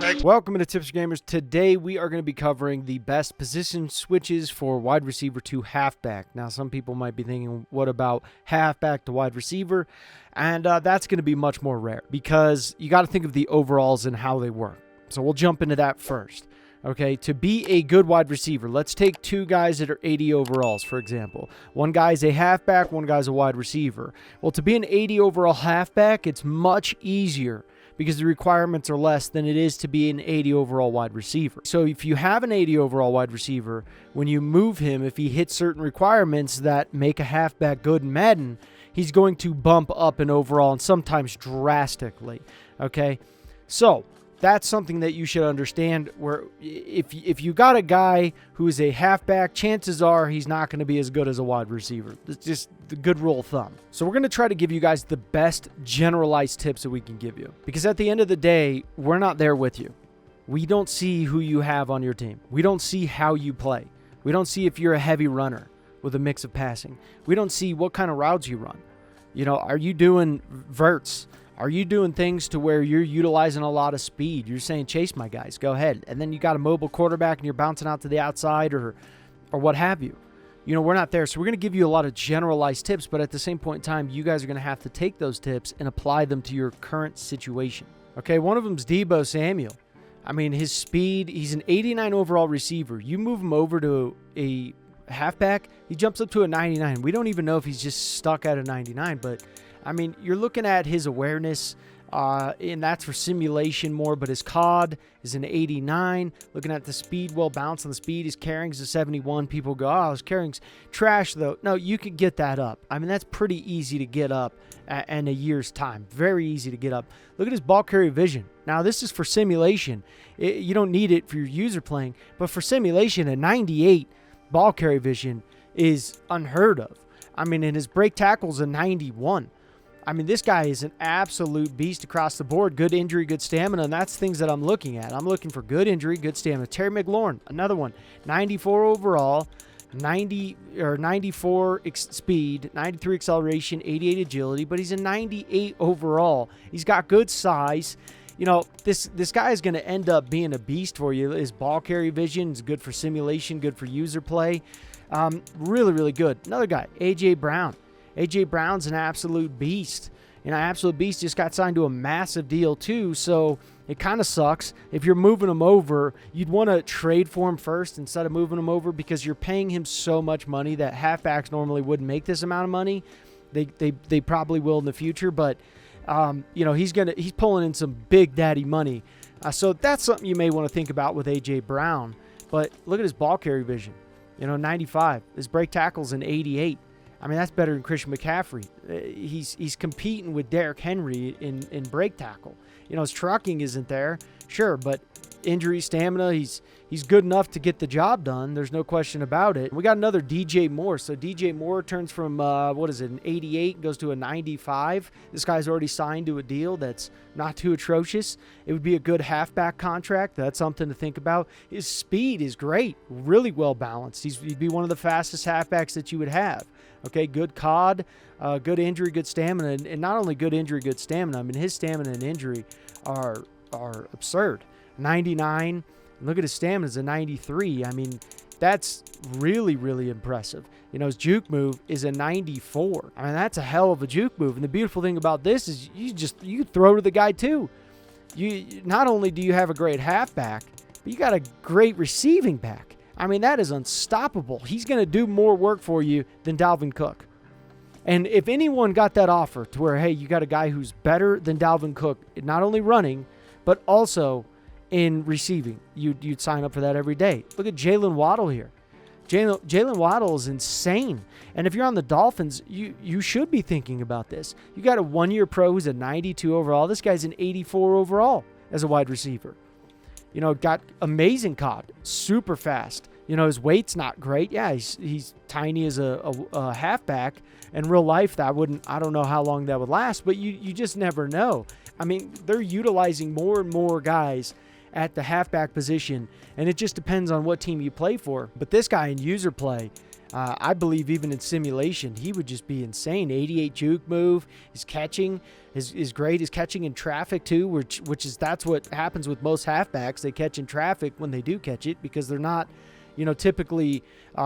Welcome to T4G Gamers. Today we are going to be covering the best position switches for wide receiver to halfback. Now some people might be thinking, what about halfback to wide receiver? And that's going to be much more rare because you got to think of the overalls and how they work. So we'll jump into that first. Okay, to be a good wide receiver, let's take two guys that are 80 overalls, for example. One guy's a halfback, one guy's a wide receiver. Well, to be an 80 overall halfback, it's much easier because the requirements are less than it is to be an 80 overall wide receiver. So if you have an 80 overall wide receiver, when you move him, if he hits certain requirements that make a halfback good in Madden, he's going to bump up in overall and sometimes drastically, okay? So that's something that you should understand, where if you got a guy who is a halfback, chances are he's not going to be as good as a wide receiver. It's just the good rule of thumb. So we're going to try to give you guys the best generalized tips that we can give you. Because at the end of the day, we're not there with you. We don't see who you have on your team. We don't see how you play. We don't see if you're a heavy runner with a mix of passing. We don't see what kind of routes you run. You know, are you doing verts? Are you doing things to where you're utilizing a lot of speed? You're saying, chase my guys, go ahead. And then you got a mobile quarterback and you're bouncing out to the outside or what have you. You know, we're not there. So we're going to give you a lot of generalized tips, but at the same point in time, you guys are going to have to take those tips and apply them to your current situation. Okay, one of them's Debo Samuel. I mean, his speed, he's an 89 overall receiver. You move him over to a halfback, he jumps up to a 99. We don't even know if he's just stuck at a 99, but I mean, you're looking at his awareness, and that's for simulation more, but his COD is an 89. Looking at the speed, well balanced on the speed, his carrying's a 71. People go, oh, his carrying's trash, though. No, you can get that up. I mean, that's pretty easy to get up in a year's time. Very easy to get up. Look at his ball carry vision. Now, this is for simulation. You don't need it for your user playing, but for simulation, a 98 ball carry vision is unheard of. I mean, and his break tackle's a 91. I mean, this guy is an absolute beast across the board. Good injury, good stamina, and that's things that I'm looking at. I'm looking for good injury, good stamina. Terry McLaurin, another one, 94 overall, 94 speed, 93 acceleration, 88 agility, but he's a 98 overall. He's got good size. You know, this guy is going to end up being a beast for you. His ball carry vision is good for simulation, good for user play. Really, really good. Another guy, A.J. Brown. A.J. Brown's an absolute beast. You know, absolute beast just got signed to a massive deal too, so it kind of sucks. If you're moving him over, you'd want to trade for him first instead of moving him over because you're paying him so much money that halfbacks normally wouldn't make this amount of money. They probably will in the future, but you know, he's pulling in some big daddy money. So that's something you may want to think about with A.J. Brown. But look at his ball carry vision. You know, 95. His break tackle's an 88. I mean, that's better than Christian McCaffrey. He's competing with Derrick Henry in break tackle. You know, his trucking isn't there, sure, but injury, stamina, he's good enough to get the job done. There's no question about it. We got another DJ Moore. So DJ Moore turns from, an 88 and goes to a 95. This guy's already signed to a deal that's not too atrocious. It would be a good halfback contract. That's something to think about. His speed is great, really well balanced. He'd be one of the fastest halfbacks that you would have. Okay, good COD, good injury, good stamina, and not only good injury, good stamina. I mean, his stamina and injury are absurd. 99. Look at his stamina is a 93. I mean, that's really, really impressive. You know, his juke move is a 94. I mean, that's a hell of a juke move. And the beautiful thing about this is you throw to the guy too. You not only do you have a great halfback, but you got a great receiving back. I mean, that is unstoppable. He's going to do more work for you than Dalvin Cook. And if anyone got that offer to where, hey, you got a guy who's better than Dalvin Cook, not only running, but also in receiving, you'd sign up for that every day. Look at Jalen Waddle here. Jalen Waddle is insane. And if you're on the Dolphins, you should be thinking about this. You got a one-year pro who's a 92 overall. This guy's an 84 overall as a wide receiver. You know, got amazing COD, super fast. You know, his weight's not great. Yeah, he's tiny as a halfback. In real life, I don't know how long that would last, but you just never know. I mean, they're utilizing more and more guys at the halfback position, and it just depends on what team you play for. But this guy in user play, I believe even in simulation, he would just be insane. 88 juke move. His catching is great. His catching in traffic too, which is that's what happens with most halfbacks. They catch in traffic when they do catch it because they're not, typically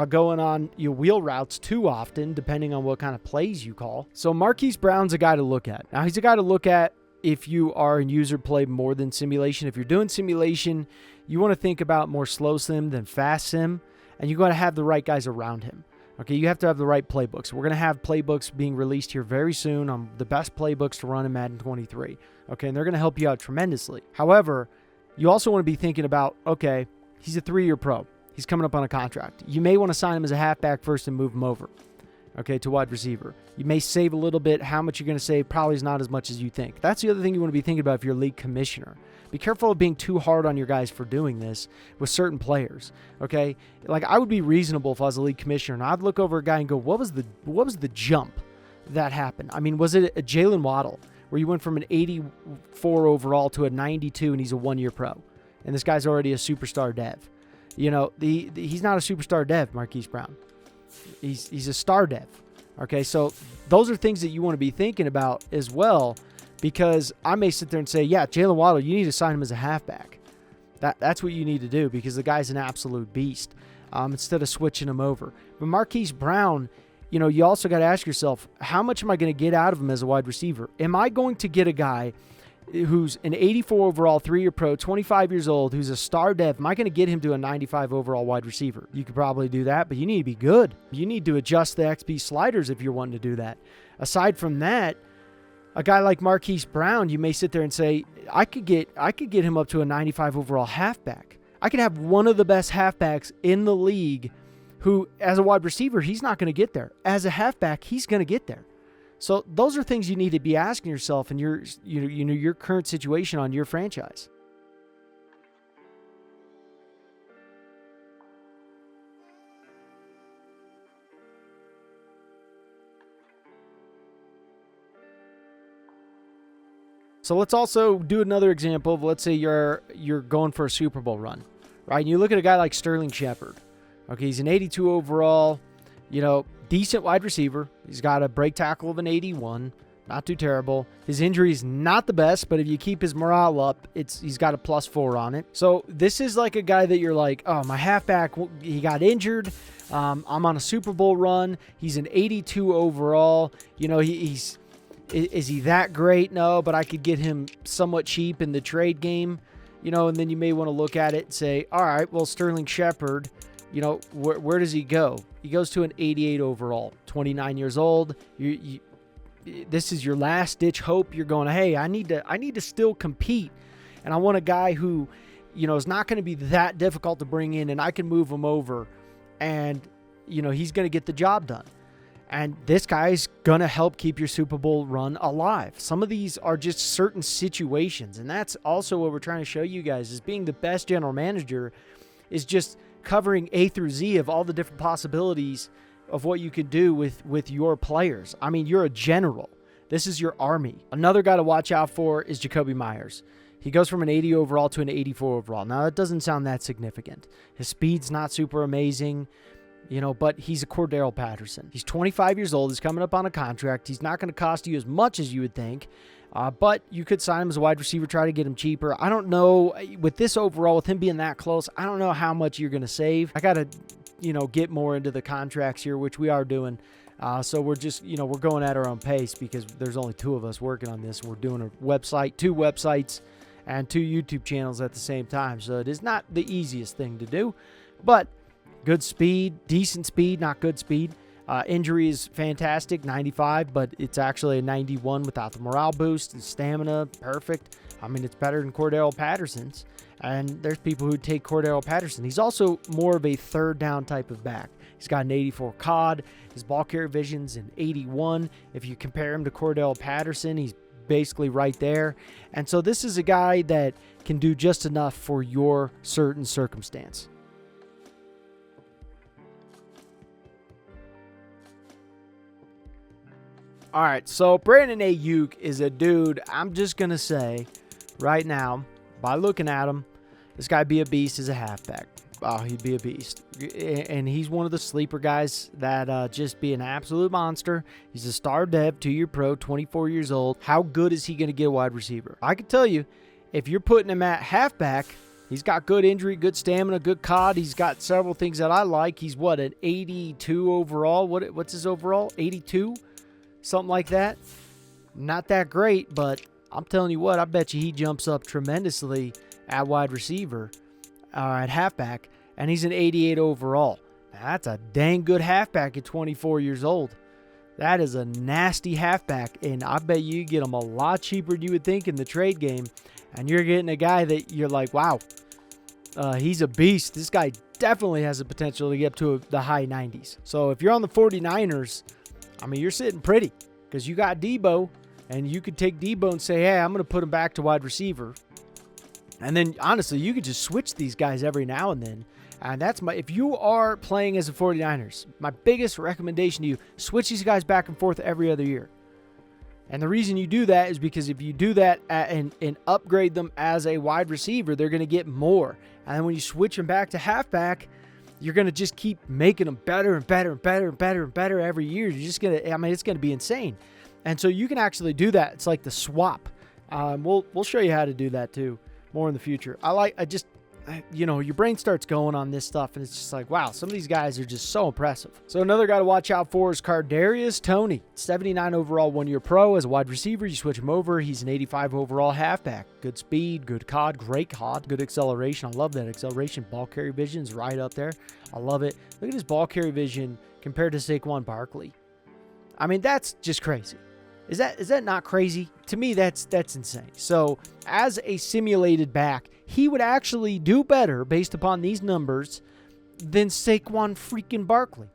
going on your wheel routes too often, depending on what kind of plays you call. So Marquis Brown's a guy to look at. Now he's a guy to look at if you are in user play more than simulation. If you're doing simulation, you want to think about more slow sim than fast sim. And you got to have the right guys around him. Okay, you have to have the right playbooks. We're going to have playbooks being released here very soon on the best playbooks to run in Madden 23. Okay, and they're going to help you out tremendously. However, you also want to be thinking about, okay, he's a 3-year pro. He's coming up on a contract. You may want to sign him as a halfback first and move him over, okay, to wide receiver. You may save a little bit. How much you're going to save probably is not as much as you think. That's the other thing you want to be thinking about if you're a league commissioner. Be careful of being too hard on your guys for doing this with certain players, okay? Like, I would be reasonable if I was a league commissioner, and I'd look over a guy and go, what was the jump that happened? I mean, was it a Jalen Waddle where you went from an 84 overall to a 92 and he's a 1-year pro, and this guy's already a superstar dev? He's not a superstar dev, Marquis Brown. He's a star dev, okay? So those are things that you want to be thinking about as well. Because I may sit there and say, yeah, Jalen Waddle, you need to sign him as a halfback. That's what you need to do because the guy's an absolute beast instead of switching him over. But Marquis Brown, you also got to ask yourself, how much am I going to get out of him as a wide receiver? Am I going to get a guy who's an 84 overall, 3-year pro, 25 years old, who's a star dev? Am I going to get him to a 95 overall wide receiver? You could probably do that, but you need to be good. You need to adjust the XP sliders if you're wanting to do that. Aside from that, a guy like Marquis Brown, you may sit there and say, I could get him up to a 95 overall halfback. I could have one of the best halfbacks in the league who, as a wide receiver, he's not going to get there. As a halfback, he's going to get there. So those are things you need to be asking yourself in your current situation on your franchise. So let's also do another example of, let's say you're going for a Super Bowl run, right? And you look at a guy like Sterling Shepard. Okay, he's an 82 overall, decent wide receiver. He's got a break tackle of an 81, not too terrible. His injury is not the best, but if you keep his morale up, he's got a +4 on it. So this is like a guy that you're like, oh, my halfback, he got injured. I'm on a Super Bowl run. He's an 82 overall. Is he that great? No, but I could get him somewhat cheap in the trade game, and then you may want to look at it and say, all right, well, Sterling Shepard, where does he go? He goes to an 88 overall, 29 years old. This is your last ditch hope. You're going, hey, I need to still compete. And I want a guy who, is not going to be that difficult to bring in, and I can move him over and, he's going to get the job done. And this guy's going to help keep your Super Bowl run alive. Some of these are just certain situations. And that's also what we're trying to show you guys, is being the best general manager is just covering A through Z of all the different possibilities of what you could do with your players. I mean, you're a general. This is your army. Another guy to watch out for is Jakobi Meyers. He goes from an 80 overall to an 84 overall. Now, that doesn't sound that significant. His speed's not super amazing. But he's a Cordero Patterson. He's 25 years old. He's coming up on a contract. He's not going to cost you as much as you would think, but you could sign him as a wide receiver, try to get him cheaper. I don't know. With this overall, with him being that close, I don't know how much you're going to save. I got to, get more into the contracts here, which we are doing. So we're just, we're going at our own pace because there's only 2 of us working on this. We're doing a website, 2 websites, and 2 YouTube channels at the same time. So it is not the easiest thing to do, but good speed, decent speed, not good speed. Injury is fantastic, 95, but it's actually a 91 without the morale boost. And stamina, perfect. I mean, it's better than Cordero Patterson's. And there's people who take Cordero Patterson. He's also more of a third down type of back. He's got an 84 COD. His ball carrier vision's an 81. If you compare him to Cordero Patterson, he's basically right there. And so this is a guy that can do just enough for your certain circumstance. All right, so Brandon Aiyuk is a dude, I'm just going to say right now, by looking at him, this guy be a beast as a halfback. oh, he'd be a beast. And he's one of the sleeper guys that just be an absolute monster. He's a star dev, 2-year pro, 24 years old. How good is he going to get a wide receiver? I can tell you, if you're putting him at halfback, he's got good injury, good stamina, good COD. He's got several things that I like. He's what, an 82 overall? What's his overall? 82? Something like that. Not that great, but I'm telling you what, I bet you he jumps up tremendously at wide receiver, at halfback, and he's an 88 overall. Now, that's a dang good halfback at 24 years old. That is a nasty halfback, and I bet you get him a lot cheaper than you would think in the trade game, and you're getting a guy that you're like, wow, he's a beast. This guy definitely has the potential to get up to the high 90s. So if you're on the 49ers, I mean, you're sitting pretty because you got Debo, and you could take Debo and say, hey, I'm going to put him back to wide receiver. And then, honestly, you could just switch these guys every now and then. And that's if you are playing as the 49ers, my biggest recommendation to you, switch these guys back and forth every other year. And the reason you do that is because if you do that and upgrade them as a wide receiver, they're going to get more. And then when you switch them back to halfback, you're going to just keep making them better and better and better and better and better every year. You're just going to, I mean, it's going to be insane. And so you can actually do that. It's like the swap. We'll show you how to do that too more in the future. Your brain starts going on this stuff, and it's just like, wow, some of these guys are just so impressive. So another guy to watch out for is Kadarius Toney, 79 overall, 1-year pro. As a wide receiver, you switch him over. He's an 85 overall halfback. Good speed, good COD, great COD, good acceleration. I love that acceleration. Ball carry vision is right up there. I love it. Look at his ball carry vision compared to Saquon Barkley. I mean, that's just crazy. Is that not crazy? To me, that's insane. So as a simulated back, he would actually do better based upon these numbers than Saquon freaking Barkley.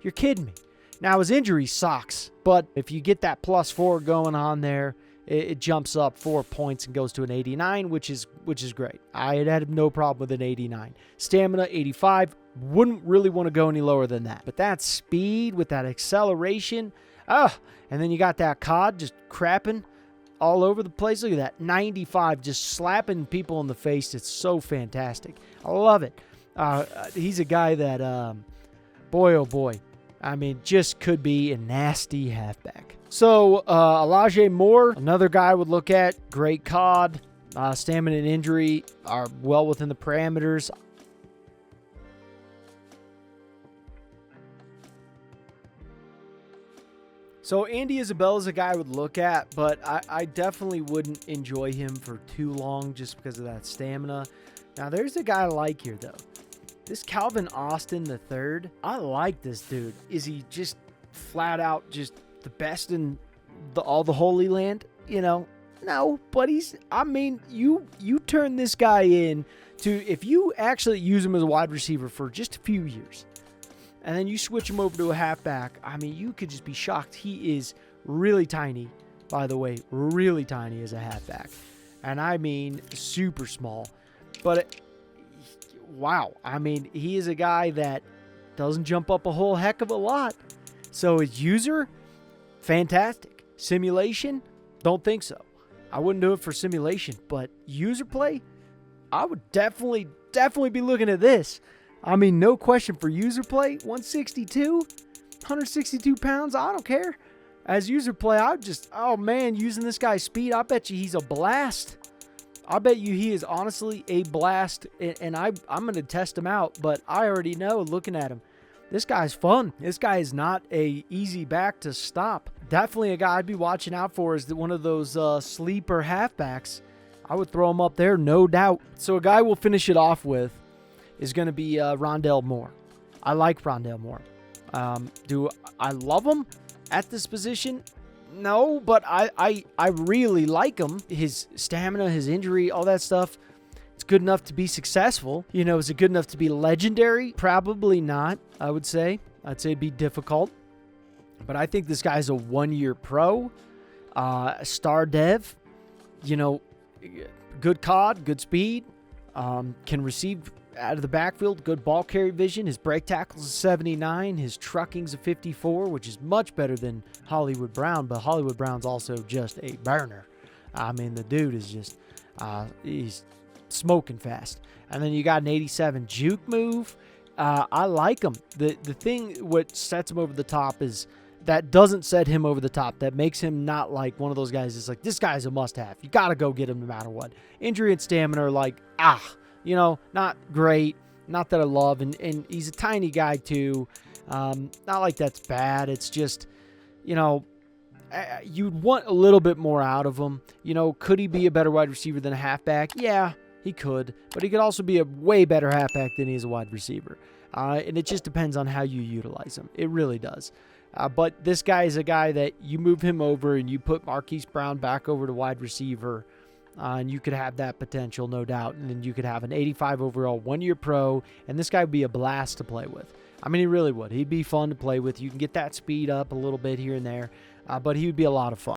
You're kidding me. Now, his injury sucks, but if you get that +4 going on there, it jumps up 4 points and goes to an 89, which is great. I had no problem with an 89. Stamina, 85. Wouldn't really want to go any lower than that. But that speed with that acceleration, and then you got that COD just crapping all over the place. Look at that, 95, just slapping people in the face. It's so fantastic. I love it. He's a guy that, boy, oh boy, I mean, just could be a nasty halfback. So Elijah Moore, another guy I would look at. Great COD, stamina and injury are well within the parameters. So Andy Isabella is a guy I would look at, but I definitely wouldn't enjoy him for too long just because of that stamina. Now, there's a guy I like here, though. This Calvin Austin III, I like this dude. Is he just flat out just the best in all the Holy Land? You know, no, but you turn this guy in to, if you actually use him as a wide receiver for just a few years, and then you switch him over to a halfback, I mean, you could just be shocked. He is really tiny, by the way, really tiny as a halfback. And I mean, super small. But, wow. I mean, he is a guy that doesn't jump up a whole heck of a lot. So his user, fantastic. Simulation, don't think so. I wouldn't do it for simulation. But user play, I would definitely be looking at this. I mean, no question for user play, 162 pounds, I don't care. As user play, using this guy's speed, I bet you he's a blast. I bet you he is honestly a blast, and I'm going to test him out, but I already know looking at him. This guy's fun. This guy is not a easy back to stop. Definitely a guy I'd be watching out for is one of those sleeper halfbacks. I would throw him up there, no doubt. So a guy we'll finish it off with is going to be Rondale Moore. I like Rondale Moore. Do I love him at this position? No, but I really like him. His stamina, his injury, all that stuff, it's good enough to be successful. You know, is it good enough to be legendary? Probably not, I would say. I'd say it'd be difficult. But I think this guy's a 1-year pro, star dev, you know, good COD, good speed, can receive out of the backfield, good ball carry vision. His break tackle's a 79. His trucking's a 54, which is much better than Hollywood Brown, but Hollywood Brown's also just a burner. I mean, the dude is just, he's smoking fast. And then you got an 87 juke move. I like him. The thing what sets him over the top is that doesn't set him over the top. That makes him not like one of those guys that's like, this guy's a must-have. You got to go get him no matter what. Injury and stamina are like, not great. Not that I love. And he's a tiny guy too. Not like that's bad. It's just, you'd want a little bit more out of him. Could he be a better wide receiver than a halfback? Yeah, he could. But he could also be a way better halfback than he is a wide receiver. And it just depends on how you utilize him. It really does. But this guy is a guy that you move him over and you put Marquis Brown back over to wide receiver, and you could have that potential, no doubt. And then you could have an 85 overall, 1-year pro, and this guy would be a blast to play with. I mean, he really would. He'd be fun to play with. You can get that speed up a little bit here and there, but he would be a lot of fun.